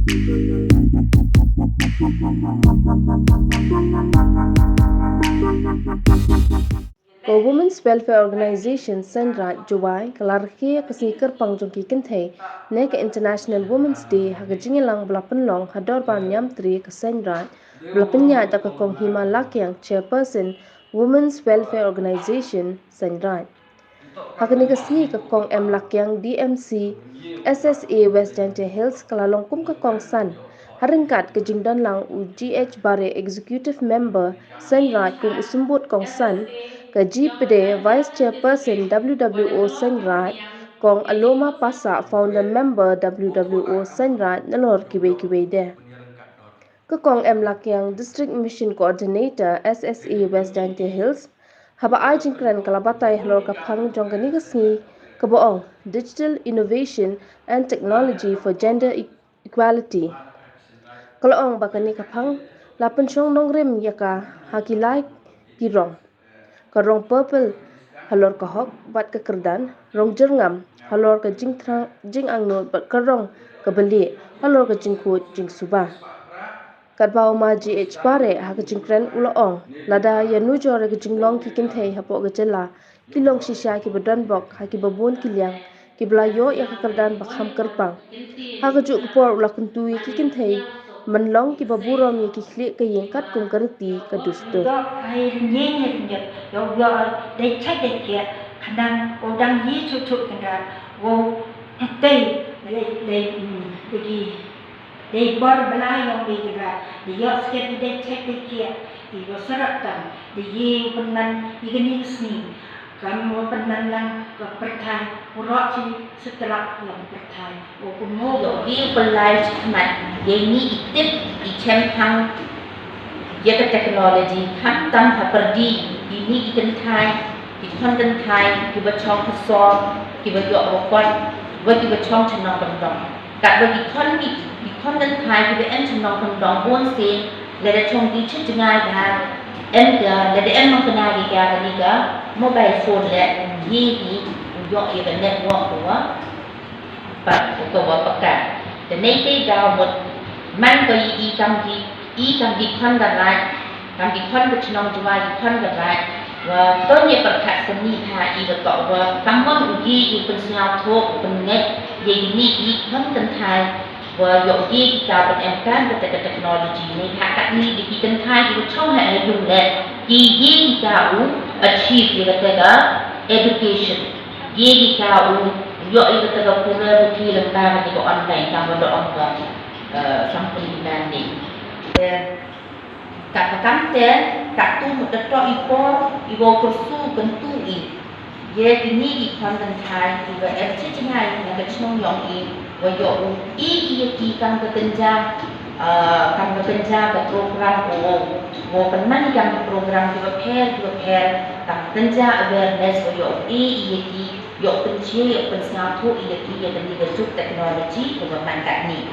Women's Welfare Organization Seiñraij Jowai Rakhe kasi kyrpang jong kynthei nek International Women's Day ha jingïalang bla pynlong ha Dorbar Niamtre ka Seinraij bla pynïaid ka kong Hima Lakiang Chairperson Women's Welfare Organization Seinraij. Hakani kasngi ka kong Lakiang DMC-SSA-West Jaiñtia Hills kalalong kum ka kongsan ryngkat ke jingdonlang Bareh Executive Member Seinraij kum Symbood kongsan ke Vice-Chairperson WWO-Seinraij kong Aloma Passah Founder Member WWO-Seinraij nalor kiwei de. Ke kong Lakiang District Mission Coordinator SSA-West Jaiñtia Hills haba jingkren batai halor ka phang jong kasngi kaboong Digital Innovation and Technology for Gender Equality. Kalaong bakani ka phang la pynshong nongrim yaka hakilai kirong. Karong purple halor ka hok bat ka kerdan rong jerngam halor ka jing'ang bat karong ka beli halor ka jingkut jingsuba. Kadbao ma GH Bareh ha ka jingkren ulaong lada ya nujor ka jinglong ki kynthei hapo ka jela kilong shisha ki badan bok ha ki babun kilyang ki blayo ya ka kerdan bakham kyrpang ha ka juk por ula kuntui ki kynthei manlong ki baburom ya ki khli ka ryngkat kum karti ka dustur. They bought belayong di juga, di yacht skip di cek di kia, di wasaratan, di ye penan igani sni, kamu penan lang pertai, urut setelah yang pertai, oh kumo di belai cemat, ye ni itip di cempang, ye ke teknologi, hantam haperdi, ini kynthei, di kynthei, di bacong kesor, di bajok rokot, di bacong cenang bendong, tak bagi kynthei di em cenang bendong pun si, lada cong di cengai dah, lada em mengkenali dia ni ke mobile phone le, ye di yok ye ke network tua, pak pakai, dan nanti dah buat man ke kang di kynthei, kang di cenang jual kynthei. Và tốt nghiệp bậc thạc sĩ ni thà y vật cọ và cảm ơn ugi y phần nhau thuộc phần net ye ni y khấn tân thai và dọn y cả phần em can của technology ni thà các ni di tân thai di trong hệ dùng lệ y cả u achieve y cái education y cả u dọn y cái pura bukti lembar di online sama doang ke sampul ni kat kante kat tu mudatok ipo kursu bentu ye ini ikan thai juga cengai yang kecnong yong wa yo ye kang ketenja ke program wo penan yang program juga pair kang ketenja awareness wa yo ye yo pencie yo pensatu ye tadi bentuk teknologi kebetulan kat ni